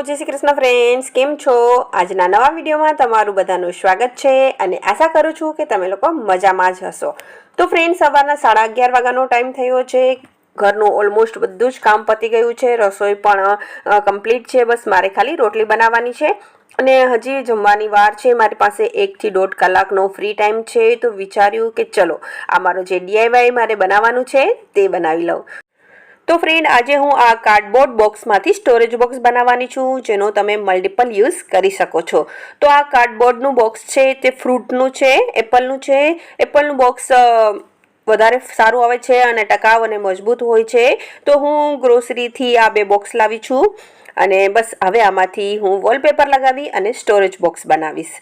जय श्री कृष्ण फ्रेंड्स, केम छो? आजना नवा विडियोमां तमारुं बधानुं स्वागत छे अने आशा करूं छुं के तमे लोको मजामां ज हशो। तो फ्रेंड्स, सवाરના 11:30 वाग्यानो टाइम थयो छे। घरનું ઓલમોસ્ટ બધું જ કામ પતી ગયું છે, રસોઈ પણ કમ્પ્લીટ છે। બસ મારે ખાલી રોટલી બનાવવાની છે અને હજી જમવાની વાર છે। મારી પાસે 1 થી 1.5 કલાકનો ફ્રી ટાઈમ છે, તો વિચાર્યું કે ચલો આ મારો જે DIY મારે બનાવવાનું છે તે બનાવી લઉં। तो फ्रेंड, आज हूँ आ कार्डबोर्ड बॉक्स में स्टोरेज बॉक्स बनावानी छूं, जेनो तमे मल्टीपल यूज करी सको छो। तो आ कार्डबोर्डनुं बॉक्स छे ते फ्रूटनुं छे, एपलनुं छे। एपलनुं बॉक्स વધારે સારું આવે છે અને ટકાઉ અને મજબૂત હોય છે। તો હું ગ્રોસરીથી આ બે બોક્સ લાવી છું અને બસ હવે આમાંથી હું વોલપેપર લગાવી અને સ્ટોરેજ બોક્સ બનાવીશ।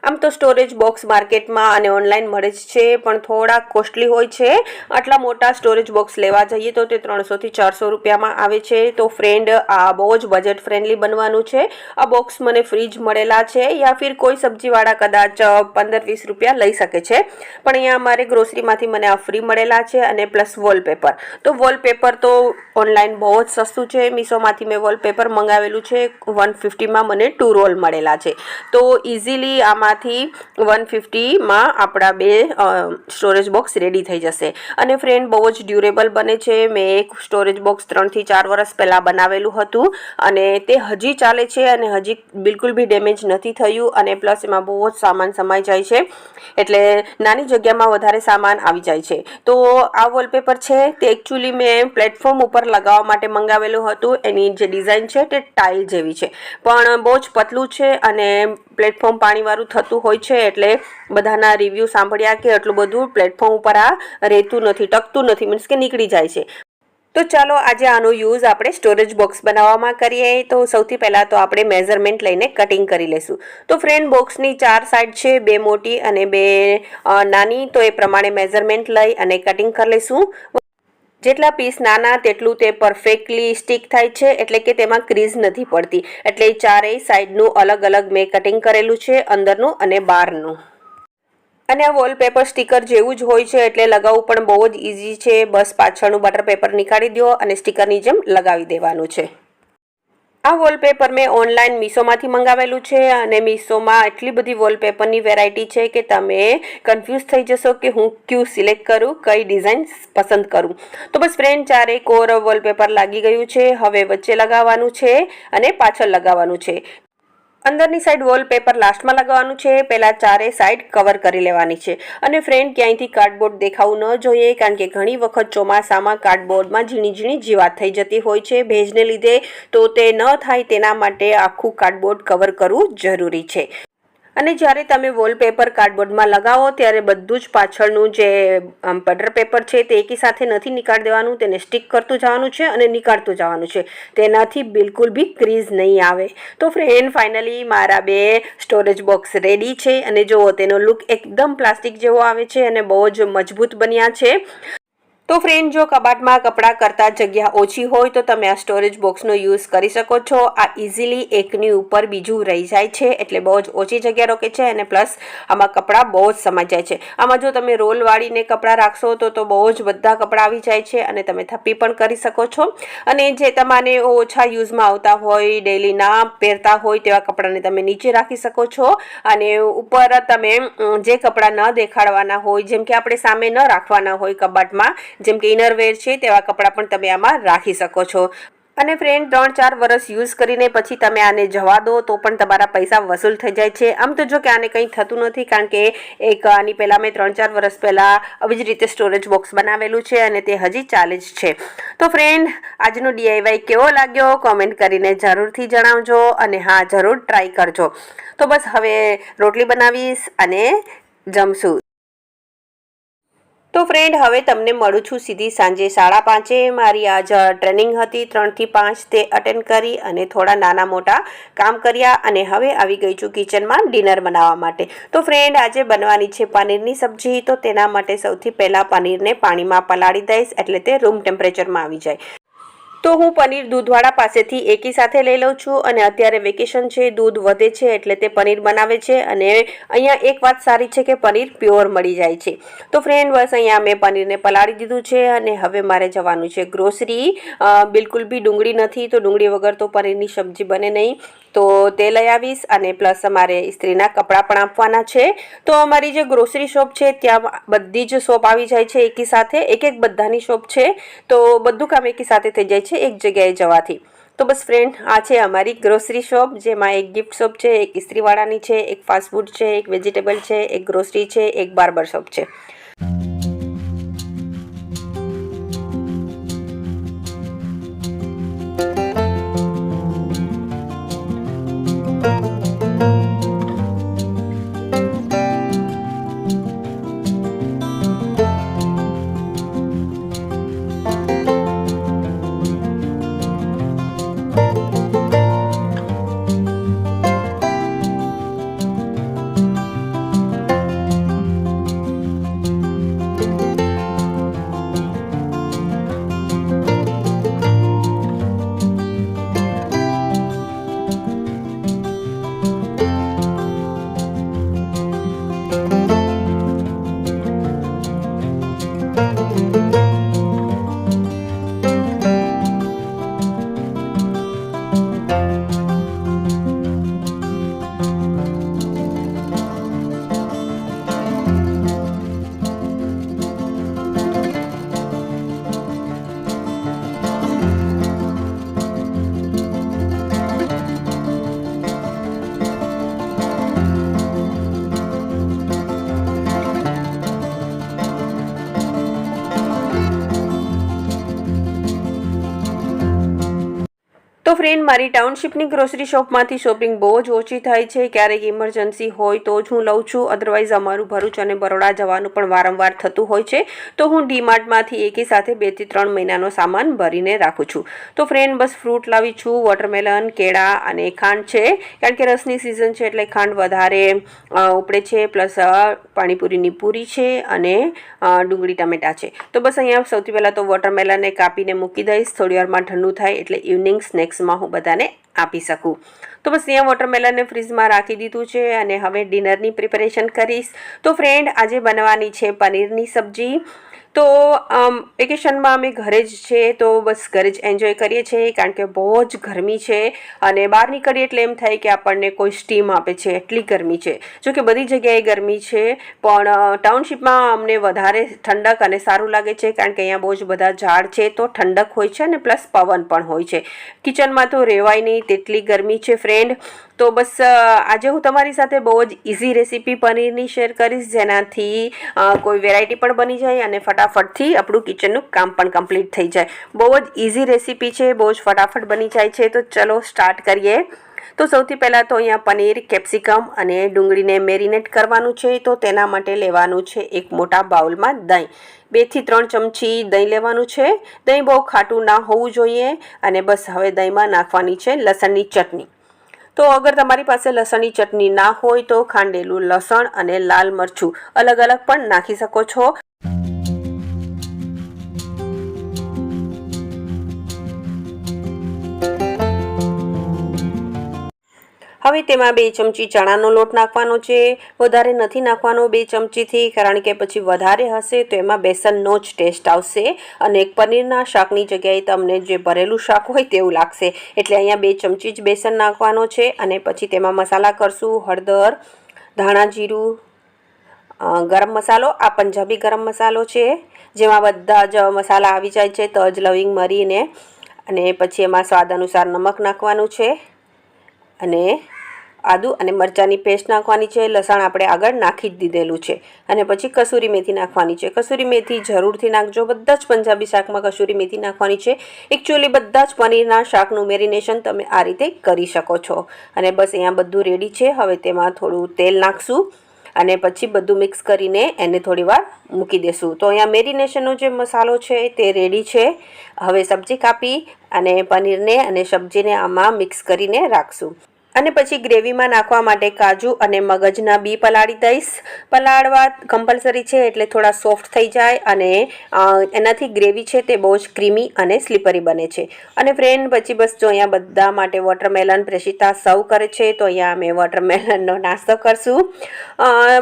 આમ તો સ્ટોરેજ બોક્સ માર્કેટમાં અને ઓનલાઈન મળે જ છે, પણ થોડા કોસ્ટલી હોય છે। આટલા મોટા સ્ટોરેજ બોક્સ લેવા જઈએ તો તે 300 થી 400 રૂપિયામાં આવે છે। તો ફ્રેન્ડ, આ બહુ જ બજેટ ફ્રેન્ડલી બનવાનું છે। આ બોક્સ મને ફ્રીજ મળેલા છે, યા ફિર કોઈ સબ્જીવાળા કદાચ 15-20 રૂપિયા લઈ શકે છે, પણ અહીંયા અમારે ગ્રોસરીમાંથી મને આ ફ્રી મળેલા છે અને પ્લસ વોલપેપર। તો વોલપેપર તો ઓનલાઈન બહુ જ સસ્તું છે। મીશોમાંથી મેં વોલપેપર મંગાવેલું છે, 150માં મને 2 રોલ મળેલા છે। તો ઇઝીલી આમાં 150 માં આપણા બે સ્ટોરેજ બોક્સ રેડી થઈ જશે। અને ફ્રેન્ડ, બહુ જ ડ્યુરેબલ બને છે। મેં એક સ્ટોરેજ બોક્સ 3 થી 4 વર્ષ પહેલા બનાવેલું હતું અને તે હજી ચાલે છે અને હજી બિલકુલ બી ડેમેજ નથી થયું અને પ્લસ એમાં બહુ જ સામાન સમાઈ જાય છે, એટલે નાની જગ્યામાં વધારે સામાન આવી જાય છે। તો આ વોલપેપર છે તે એકચ્યુઅલી મેં પ્લેટફોર્મ ઉપર લગાવવા માટે મંગાવેલું હતું। એની જે ડિઝાઇન છે તે ટાઇલ જેવી છે, પણ બહુ જ પતલું છે અને પ્લેટફોર્મ પાણીવાળું થતું હોય છે, એટલે બધાના રિવ્યૂ સાંભળ્યા કે એટલું બધું પ્લેટફોર્મ ઉપર આ રહેતું નથી, ટકતું નથી, મીન્સ કે નીકળી જાય છે। તો ચાલો આજે આનો યુઝ આપણે સ્ટોરેજ બોક્સ બનાવવામાં કરીએ। તો સૌથી પહેલાં તો આપણે મેઝરમેન્ટ લઈને કટિંગ કરી લઈશું। તો ફ્રેન્ડ, બોક્સની 4 સાઈડ છે, 2 મોટી અને 2 નાની, તો એ પ્રમાણે મેઝરમેન્ટ લઈ અને કટિંગ કરી લઈશું। જેટલા પીસ નાના તેટલું તે પરફેક્ટલી સ્ટીક થાય છે, એટલે કે તેમાં ક્રીઝ નથી પડતી। એટલે ચારેય સાઈડનું અલગ અલગ મેં કટિંગ કરેલું છે, અંદરનું અને બહારનું। અને આ વોલપેપર સ્ટીકર જેવું જ હોય છે, એટલે લગાવવું પણ બહુ જ ઇઝી છે। બસ પાછળનું બટર પેપર નીકાળી દો અને સ્ટીકરની જેમ લગાવી દેવાનું છે। આ વોલપેપર મેં ઓનલાઈન મીશોમાંથી મંગાવેલું છે અને મીશોમાં એટલી બધી વોલપેપરની વેરાયટી છે કે તમે કન્ફ્યુઝ થઈ જશો કે હું ક્યું સિલેક્ટ કરું, કઈ ડિઝાઇન પસંદ કરું। તો બસ ફ્રેન્ડ, ચારે કોર વોલપેપર લાગી ગયું છે। હવે વચ્ચે લગાવવાનું છે અને પાછળ લગાવવાનું છે। અંદરની સાઈડ વોલપેપર લાસ્ટમાં લગાવવાનું છે, પહેલાં ચારે સાઈડ કવર કરી લેવાની છે। અને ફ્રેન્ડ, ક્યાંયથી કાર્ડબોર્ડ દેખાવું ન જોઈએ, કારણ કે ઘણી વખત ચોમાસામાં કાર્ડબોર્ડમાં ઝીણી ઝીણી જીવાત થઈ જતી હોય છે ભેજને લીધે। તો તે ન થાય તેના માટે આખું કાર્ડબોર્ડ કવર કરવું જરૂરી છે। અને જ્યારે તમે વોલપેપર કાર્ડબોર્ડમાં લગાવો ત્યારે બધું જ પાછળનું જે બટર પેપર છે તે એકી સાથે નથી નીકાળી દેવાનું, તેને સ્ટીક કરતું જવાનું છે અને નીકાળતું જવાનું છે। તેનાથી બિલકુલ બી ક્રીઝ નહીં આવે। તો ફ્રેન્ડ, ફાઇનલી મારા બે સ્ટોરેજ બોક્સ રેડી છે અને જુઓ, તેનો લુક એકદમ પ્લાસ્ટિક જેવો આવે છે અને બહુ જ મજબૂત બન્યા છે। તો ફ્રેન્ડ, જો કબાટમાં કપડાં કરતાં જગ્યા ઓછી હોય તો તમે આ સ્ટોરેજ બોક્સનો યુઝ કરી શકો છો। આ ઇઝીલી એકની ઉપર બીજું રહી જાય છે, એટલે બહુ જ ઓછી જગ્યા રોકે છે અને પ્લસ આમાં કપડાં બહુ જ સમાઈ જાય છે। આમાં જો તમે રોલ વાળીને કપડાં રાખશો તો બહુ જ બધા કપડાં આવી જાય છે અને તમે થપ્પી પણ કરી શકો છો। અને જે તમારે ઓછા યુઝમાં આવતા હોય, ડેલી ના પહેરતા હોય તેવા કપડાંને તમે નીચે રાખી શકો છો અને ઉપર તમે જે કપડાં ન દેખાડવાના હોય, જેમ કે આપણે સામે ન રાખવાના હોય કબાટમાં, જેમ કે ઇનરવેર છે, તેવા કપડાં પણ તમે આમાં રાખી શકો છો। અને ફ્રેન્ડ, 3-4 વર્ષ યુઝ કરીને પછી તમે આને જવા દો તો પણ તમારા પૈસા વસૂલ થઈ જાય છે। આમ તો જો કે આને કંઈ થતું નથી, કારણ કે આની પહેલાં મેં 3-4 વર્ષ પહેલાં આવી જ રીતે સ્ટોરેજ બોક્સ બનાવેલું છે અને તે હજી ચાલે જ છે। તો ફ્રેન્ડ, આજનો DIY કેવો લાગ્યો કોમેન્ટ કરીને જરૂરથી જણાવજો અને હા, જરૂર ટ્રાય કરજો। તો બસ હવે રોટલી બનાવીશ અને જમશું। તો ફ્રેન્ડ, હવે તમને મળું છું સીધી સાંજે 5:30। મારી આજ ટ્રેનિંગ હતી 3 થી 5, તે અટેન્ડ કરી અને થોડા નાના મોટા કામ કર્યા અને હવે આવી ગઈ છું કિચનમાં ડિનર બનાવવા માટે। તો ફ્રેન્ડ, આજે બનવાની છે પનીરની સબ્જી। તો તેના માટે સૌથી પહેલાં પનીરને પાણીમાં પલાળી દઈશ, એટલે તે રૂમ ટેમ્પરેચરમાં આવી જાય। તો હું પનીર દૂધવાળા પાસેથી એકી સાથે લઈ લઉં છું અને અત્યારે વેકેશન છે, દૂધ વધે છે એટલે તે પનીર બનાવે છે અને અહીંયા એક વાત સારી છે કે પનીર પ્યોર મળી જાય છે. તો ફ્રેન્ડ બસ અહીંયા મેં પનીરને પલાળી દીધું છે અને હવે મારે જવાનું છે ગ્રોસરી. બિલકુલ બી ડુંગળી નથી તો ડુંગળી વગર તો પનીરની સબ્જી બને નહીં, તો તે લઈ આવીશ અને પ્લસ અમારે ઇસ્ત્રીના કપડાં પણ આપવાના છે. તો અમારી જે ગ્રોસરી શોપ છે ત્યાં બધી જ શોપ આવી જાય છે એકી સાથે, એક બધાની શોપ છે તો બધું કામ એકી સાથે થઈ જાય છે એક જગ્યાએ જવાથી. તો બસ ફ્રેન્ડ આ છે અમારી ગ્રોસરી શોપ, જેમાં એક ગિફ્ટ શોપ છે, એક ઇસ્ત્રીવાળાની છે, એક ફાસ્ટફૂડ છે, એક વેજીટેબલ છે, એક ગ્રોસરી છે, એક બાર્બર શોપ છે. તો ફ્રેન્ડ મારી ટાઉનશીપની ગ્રોસરી શોપમાંથી શોપિંગ બહુ જ ઓછી થાય છે. ક્યારેક ઇમરજન્સી હોય તો જ હું લઉં છું, અદરવાઇઝ અમારું ભરૂચ અને બરોડા જવાનું પણ વારંવાર થતું હોય છે તો હું ડીમાર્ટમાંથી એકી સાથે 2 થી 3 મહિનાનો સામાન ભરીને રાખું છું. તો ફ્રેન્ડ બસ ફ્રૂટ લાવી છું, વોટરમેલન, કેળા અને ખાંડ છે, કારણ કે રસની સિઝન છે એટલે ખાંડ વધારે ઉપડે છે, પ્લસ પાણીપુરીની પૂરી છે અને ડુંગળી ટમેટા છે. તો બસ અહીંયા સૌથી પહેલાં તો વોટરમેલનને કાપીને મૂકી દઈશ, થોડી વારમાં ઠંડુ થાય એટલે ઇવનિંગ સ્નેક્સ માં હું બધાને આપી શકું. તો બસ અહીંયા વોટરમેલનને ફ્રીજમાં રાખી દીધું છે અને હવે ડિનરની પ્રિપેરેશન કરીશ. તો ફ્રેન્ડ આજે બનવાની છે પનીરની સબ્જી. તો વેકેશનમાં અમે ઘરે જ છે તો બસ ઘરે જ એન્જોય કરીએ છીએ, કારણ કે બહુ જ ગરમી છે અને બહાર નીકળીએ એટલે એમ થાય કે આપણને કોઈ સ્ટીમ આપે છે, એટલી ગરમી છે. જો કે બધી જગ્યાએ ગરમી છે પણ ટાઉનશીપમાં અમને વધારે ઠંડક અને સારું લાગે છે, કારણ કે અહીંયા બહુ જ બધા ઝાડ છે તો ઠંડક હોય છે અને પ્લસ પવન પણ હોય છે. કિચનમાં તો રહેવાય નહીં તેટલી ગરમી છે ફ્રેન્ડ. તો બસ આજે હું તમારી સાથે બહુ જ ઇઝી રેસીપી પનીરની શેર કરીશ, જેનાથી કોઈ વેરાયટી પણ બની જાય અને ફટાફટથી આપણું કિચનનું કામ પણ કમ્પ્લીટ થઈ જાય. બહુ જ ઇઝી રેસીપી છે, બહુ જ ફટાફટ બની જાય છે. તો ચલો સ્ટાર્ટ કરીએ. તો સૌથી પહેલાં તો અહીંયા પનીર, કેપ્સિકમ અને ડુંગળીને મેરિનેટ કરવાનું છે. તો તેના માટે લેવાનું છે એક મોટા બાઉલમાં દહીં. 2 થી 3 ચમચી દહીં લેવાનું છે. દહીં બહુ ખાટું ના હોવું જોઈએ. અને બસ હવે દહીંમાં નાખવાની છે લસણની ચટણી. તો અગર તમારી પાસે લસણની ચટણી ના હોય તો ખાંડેલું લસણ અને લાલ મરચું અલગ અલગ પણ નાખી શકો છો. હવે તેમાં 2 ચમચી ચણાનો લોટ નાખવાનો છે. વધારે નથી નાખવાનો 2 ચમચીથી, કારણ કે પછી વધારે હશે તો એમાં બેસનનો જ ટેસ્ટ આવશે અને પનીરના શાકની જગ્યાએ તમને જે ભરેલું શાક હોય તેવું લાગશે. એટલે અહીંયા 2 ચમચી જ બેસન નાખવાનો છે અને પછી તેમાં મસાલા કરશું. હળદર, ધાણા જીરું, ગરમ મસાલો, આ પંજાબી ગરમ મસાલો છે જેમાં બધા જ મસાલા આવી જાય છે, તજ, લવિંગ, મરીને. અને પછી એમાં સ્વાદ અનુસાર નમક નાખવાનું છે અને આદુ અને મરચાંની પેસ્ટ નાખવાની છે. લસણ આપણે આગળ નાખી જ દીધેલું છે. અને પછી કસૂરી મેથી નાખવાની છે. કસૂરી મેથી જરૂરથી નાખજો, બધા જ પંજાબી શાકમાં કસૂરી મેથી નાખવાની છે. એકચ્યુઅલી બધા જ પનીરના શાકનું મેરિનેશન તમે આ રીતે કરી શકો છો. અને બસ અહીંયા બધું રેડી છે. હવે તેમાં થોડું તેલ નાખશું અને પછી બધું મિક્સ કરીને એને થોડી વાર મૂકી દેશું. તો અહીંયા મેરિનેશનનો જે મસાલો છે તે રેડી છે. હવે સબ્જી કાપી અને પનીરને અને સબ્જીને આમાં મિક્સ કરીને રાખશું. અને પછી ગ્રેવીમાં નાખવા માટે કાજુ અને મગજના બી પલાળી દઈશ. પલાળવા કમ્પલસરી છે એટલે થોડા સોફ્ટ થઈ જાય અને એનાથી ગ્રેવી છે તે બહુ જ ક્રીમી અને સ્લીપરી બને છે. અને ફ્રેન્ડ પછી બસ જો અહીંયા બધા માટે વોટરમેલન પ્રેષિતા સર્વ કરે છે, તો અહીંયા અમે વોટરમેલનનો નાસ્તો કરશું.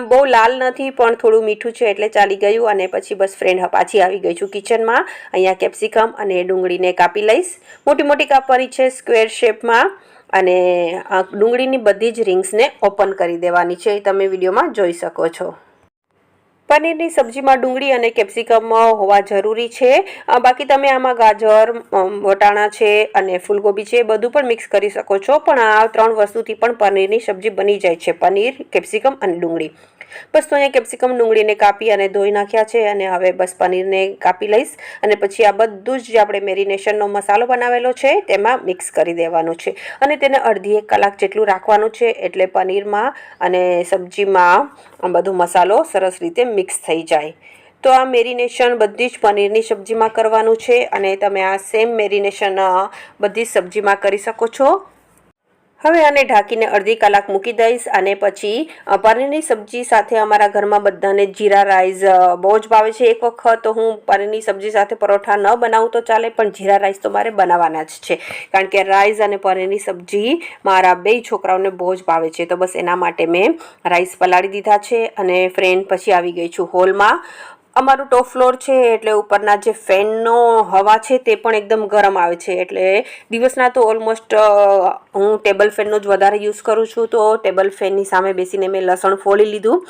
બહુ લાલ નથી પણ થોડું મીઠું છે એટલે ચાલી ગયું. અને પછી બસ ફ્રેન્ડ પાછી આવી ગઈ છું કિચનમાં. અહીંયા કેપ્સિકમ અને ડુંગળીને કાપી લઈશ. મોટી મોટી કાપવાની છે સ્ક્વેર શેપમાં. અને ડુંગળીની બધી જ રિંગ્સને ઓપન કરી દેવાની છે, તમે વિડીયોમાં જોઈ શકો છો. પનીરની સબ્જીમાં ડુંગળી અને કેપ્સિકમ હોવા જરૂરી છે. બાકી તમે આમાં ગાજર, વટાણા છે અને ફૂલગોબી છે બધું પણ મિક્સ કરી શકો છો. પણ આ 3 વસ્તુથી પણ પનીરની સબ્જી બની જાય છે, પનીર, કેપ્સિકમ અને ડુંગળી. બસ તો અહીંયા કેપ્સિકમ ડુંગળીને કાપી અને ધોઈ નાખ્યા છે. અને હવે બસ પનીરને કાપી લઈશ અને પછી આ બધું જ જે આપણે મેરિનેશનનો મસાલો બનાવેલો છે તેમાં મિક્સ કરી દેવાનો છે. અને તેને અડધી 1 કલાક જેટલું રાખવાનું છે, એટલે પનીરમાં અને સબ્જીમાં બધો મસાલો સરસ રીતે મિક્સ થઈ જાય. તો આ મેરિનેશન બધી જ પનીરની સબ્જીમાં કરવાનું છે અને તમે આ સેમ મેરિનેશન બધી જ સબ્જીમાં કરી શકો છો. હવે આને ઢાંકીને અડધી કલાક મૂકી દઈશ. અને પછી પનીરની સબ્જી સાથે અમારા ઘરમાં બધાને જીરા રાઈસ બહુ જ ભાવે છે. એક વખત હું પનીરની સબ્જી સાથે પરોઠા ન બનાવું તો ચાલે, પણ જીરા રાઈસ તો મારે બનાવવાના જ છે, કારણ કે રાઈસ અને પનીરની સબ્જી મારા 2 છોકરાઓને બહુ જ ભાવે છે. તો બસ એના માટે મેં રાઈસ પલાળી દીધા છે. અને ફ્રેન્ડ પછી આવી ગઈ છું હોલમાં. અમારું ટોપ ફ્લોર છે એટલે ઉપરના જે ફેનનો હવા છે તે પણ એકદમ ગરમ આવે છે. એટલે દિવસના તો ઓલમોસ્ટ હું ટેબલ ફેનનો જ વધારે યુઝ કરું છું. તો ટેબલ ફેનની સામે બેસીને મેં લસણ ફોલી લીધું,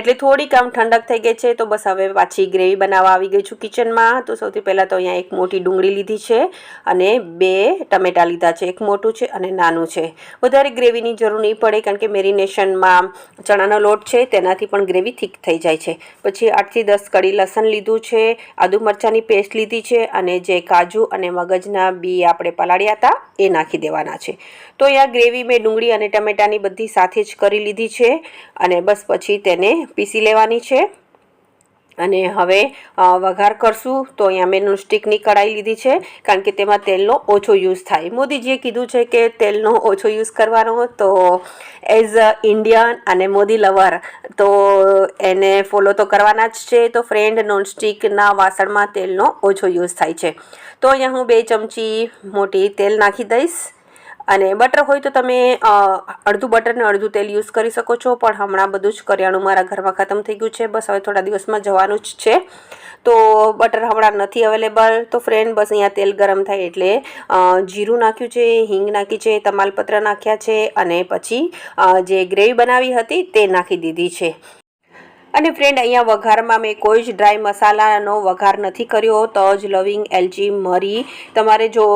એટલે થોડીક આમ ઠંડક થઈ ગઈ છે. તો બસ હવે પાછી ગ્રેવી બનાવવા આવી ગઈ છું કિચનમાં. તો સૌથી પહેલાં તો અહીંયા એક મોટી ડુંગળી લીધી છે અને 2 ટમેટાં લીધા છે. એક મોટું છે અને નાનું છે. વધારે ગ્રેવીની જરૂર નહીં પડે, કારણ કે મેરિનેશનમાં ચણાનો લોટ છે તેનાથી પણ ગ્રેવી થીક થઈ જાય છે. પછી 8 થી 10 કળી લસણ લીધું છે, આદુ મરચાંની પેસ્ટ લીધી છે અને જે કાજુ અને મગજના બી આપણે પલાળ્યા હતા એ નાખી દેવાના છે. તો અહીંયા ગ્રેવી મેં ડુંગળી અને ટમેટાની બધી સાથે જ કરી લીધી છે અને બસ પછી તેને પીસી લેવાની છે. અને હવે વઘાર કરશું. તો અહીંયા મેં નોનસ્ટિકની કઢાઈ લીધી છે, કારણ કે તેમાં તેલનો ઓછો યુઝ થાય. મોદીજીએ કીધું છે કે તેલનો ઓછો યુઝ કરવાનો, તો એઝ અ ઇન્ડિયન અને મોદી લવર તો એને ફોલો તો કરવાના જ છે. તો ફ્રેન્ડ નોનસ્ટિકના વાસણમાં તેલનો ઓછો યુઝ થાય છે. તો અહીંયા હું 2 ચમચી મોટી તેલ નાખી દઈશ. અને બટર હોય તો તમે અડધું બટર ને અડધું તેલ યુઝ કરી શકો છો, પણ હમણાં બધું જ કરિયાણું મારા ઘરમાં ખતમ થઈ ગયું છે. બસ હવે થોડા દિવસમાં જવાનું જ છે, તો બટર હમણાં નથી અવેલેબલ. તો ફ્રેન્ડ બસ અહીંયા તેલ ગરમ થાય એટલે જીરું નાખ્યું છે, હિંગ નાખી છે, તમાલપત્ર નાખ્યા છે અને પછી જે ગ્રેવી બનાવી હતી તે નાખી દીધી છે. અને ફ્રેન્ડ અહીંયા વઘારમાં મેં કોઈ જ ડ્રાય મસાલાનો વઘાર નથી કર્યો. તજ, લવિંગ, એલચી, મરી તમારે જો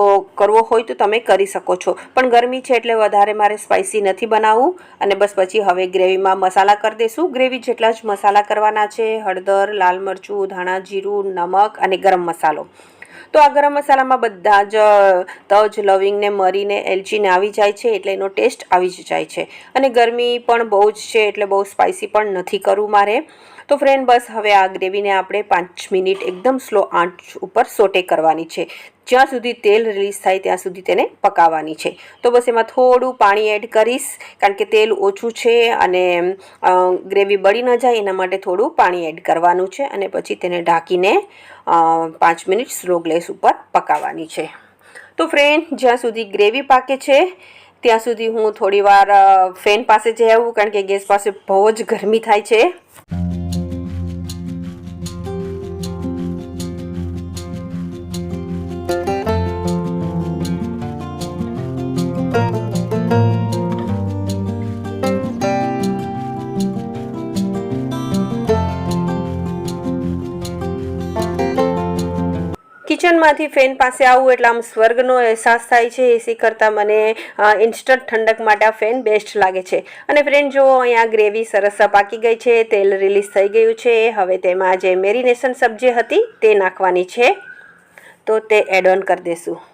કરવો હોય તો તમે કરી શકો છો, પણ ગરમી છે એટલે વધારે મારે સ્પાઇસી નથી બનાવવું. અને બસ પછી હવે ગ્રેવીમાં મસાલા કરી દઈશું. ગ્રેવી જેટલા જ મસાલા કરવાના છે: હળદર, લાલ મરચું, ધાણા જીરું, નમક અને ગરમ મસાલો. તો આ ગરમ મસાલામાં બધા જ તજ, લવિંગ ને મરીને એલચીને આવી જાય છે, એટલે એનો ટેસ્ટ આવી જ જાય છે. અને ગરમી પણ બહુ જ છે એટલે બહુ સ્પાઇસી પણ નથી કરવું મારે. તો ફ્રેન્ડ બસ હવે આ ગ્રેવીને આપણે 5 મિનિટ એકદમ સ્લો આંચ ઉપર સોટે કરવાની છે. જ્યાં સુધી તેલ રિલીઝ થાય ત્યાં સુધી તેને પકાવવાની છે. તો બસ એમાં થોડું પાણી એડ કરીશ, કારણ કે તેલ ઓછું છે અને ગ્રેવી બળી ન જાય એના માટે થોડું પાણી એડ કરવાનું છે. અને પછી તેને ઢાંકીને 5 મિનિટ સ્લો ગેસ ઉપર પકાવવાની છે. તો ફ્રેન્ડ જ્યાં સુધી ગ્રેવી પાકે છે ત્યાં સુધી હું થોડી વાર ફેન પાસે જઈ આવું, કારણ કે ગેસ પાસે બહુ જ ગરમી થાય છે. કિચનમાંથી ફેન પાસે આવું એટલે આમ સ્વર્ગનો અહેસાસ થાય છે. એસી કરતાં મને ઇન્સ્ટન્ટ ઠંડક માટે આ ફેન બેસ્ટ લાગે છે. અને ફ્રેન્ડ જો અહીંયા ગ્રેવી સરસ પાકી ગઈ છે, તેલ રિલીઝ થઈ ગયું છે. હવે તેમાં જે મેરિનેશન સબ્જી હતી તે નાખવાની છે, તો તે એડ ઓન કરી દઈશું.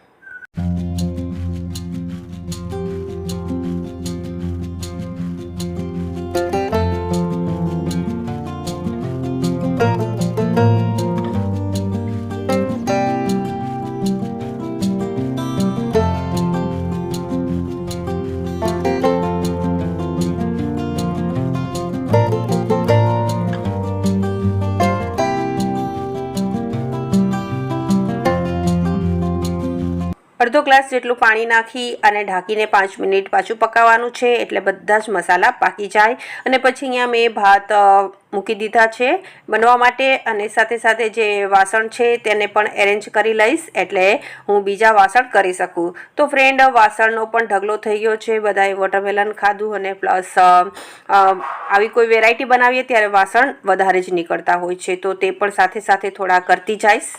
અડધો ગ્લાસ જેટલું પાણી નાખી અને ઢાંકીને 5 મિનિટ પાછું પકાવવાનું છે, એટલે બધા જ મસાલા પાકી જાય. અને પછી અહીંયા મેં ભાત મૂકી દીધા છે બનવા માટે, અને સાથે સાથે જે વાસણ છે તેને પણ એરેન્જ કરી લઈશ, એટલે હું બીજા વાસણ કરી શકું. તો ફ્રેન્ડ, વાસણનો પણ ઢગલો થઈ ગયો છે. બધાએ વોટરમેલન ખાધું અને પ્લસ આવી કોઈ વેરાયટી બનાવીએ ત્યારે વાસણ વધારે જ નીકળતા હોય છે, તો તે પણ સાથે સાથે થોડા કરતી જઈશ.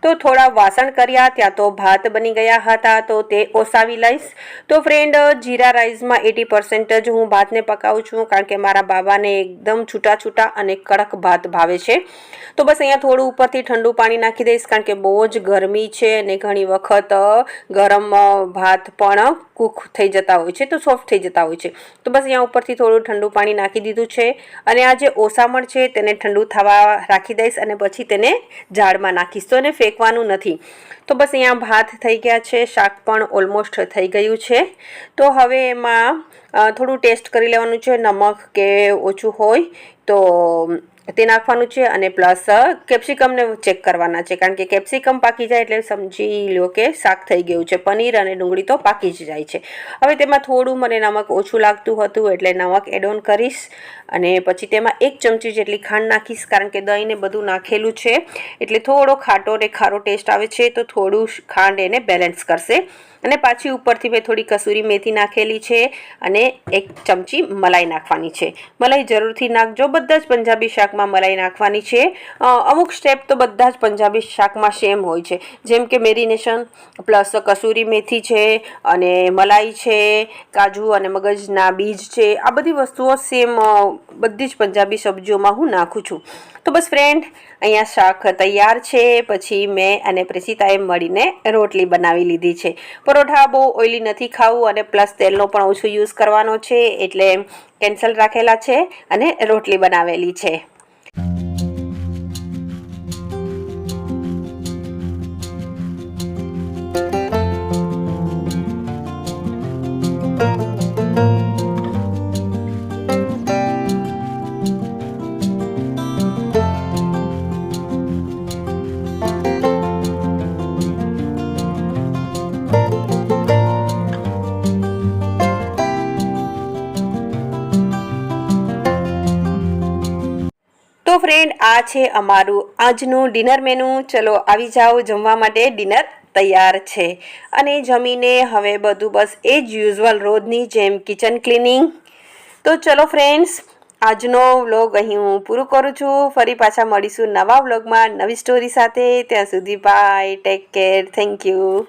તો થોડા વાસણ કર્યા ત્યાં તો ભાત બની ગયા હતા, તો તે ઓસાવી લઈશ. તો ફ્રેન્ડ, જીરા રાઈસમાં 80% જ હું ભાતને પકાવું છું, કારણ કે મારા બાબાને એકદમ છૂટા છૂટા અને કડક ભાત ભાવે છે. તો બસ અહીંયા થોડું ઉપરથી ઠંડુ પાણી નાખી દઈશ, કારણ કે બહુ જ ગરમી છે અને ઘણી વખત ગરમ ભાત પણ કૂક થઈ જતા હોય છે, તો સોફ્ટ થઈ જતા હોય છે. તો બસ અહીંયા ઉપરથી થોડું ઠંડુ પાણી નાખી દીધું છે, અને આ જે ઓસામણ છે તેને ઠંડુ થવા રાખી દઈશ, અને પછી તેને જાળમાં નાખીશ. તો એને ફેંકવાનું નથી. તો બસ અહીંયા ભાત થઈ ગયા છે, શાક પણ ઓલમોસ્ટ થઈ ગયું છે. તો હવે એમાં થોડું ટેસ્ટ કરી લેવાનું છે, નમક કે ઓછું હોય તો તે નાખવાનું છે, અને પ્લસ કેપ્સિકમને ચેક કરવાના છે, કારણ કે કેપ્સિકમ પાકી જાય એટલે સમજી લો કે શાક થઈ ગયું છે. પનીર અને ડુંગળી તો પાકી જ જાય છે. હવે તેમાં થોડું મને નમક ઓછું લાગતું હતું, એટલે નમક એડ ઓન કરીશ, અને પછી તેમાં 1 ચમચી જેટલી ખાંડ નાખીશ, કારણ કે દહીંને બધું નાખેલું છે એટલે થોડો ખાટો ને ખારો ટેસ્ટ આવે છે, તો થોડું ખાંડ એને બેલેન્સ કરશે. અને પાછી ઉપરથી મેં થોડી કસૂરી મેથી નાખેલી છે, અને 1 ચમચી મલાઈ નાખવાની છે. મલાઈ જરૂરથી નાખજો, બધા જ પંજાબી શાકમાં મલાઈ નાખવાની છે. અમુક સ્ટેપ તો બધા જ પંજાબી શાકમાં સેમ હોય છે, જેમ કે મેરિનેશન પ્લસ કસૂરી મેથી છે, અને મલાઈ છે, કાજુ અને મગજના બીજ છે, આ બધી વસ્તુઓ સેમ બધી જ પંજાબી સબ્જીઓમાં હું નાખું છું. તો બસ ફ્રેન્ડ, અહીંયા શાક તૈયાર છે. પછી મેં અને પ્રેસિતાએ મળીને રોટલી બનાવી લીધી છે. પરોઠા બહુ ઓઇલી નથી ખાવું, અને પ્લસ તેલનો પણ ઓછો યુઝ કરવાનો છે, એટલે કેન્સલ રાખેલા છે અને રોટલી બનાવેલી છે. તો ફ્રેન્ડ, આ છે અમારું આજનું ડિનર મેનુ. ચલો આવી જાઓ જમવા માટે, ડિનર તૈયાર છે. અને જમીને હવે બધું બસ એ જ યુઝ્યુઅલ રોજની જેમ કિચન ક્લિનિંગ. તો ચલો ફ્રેન્ડ્સ, આજનો વ્લોગ અહીં હું પૂરું કરું છું. ફરી પાછા મળીશું નવા વ્લોગમાં નવી સ્ટોરી સાથે. ત્યાં સુધી bye, take care, thank you.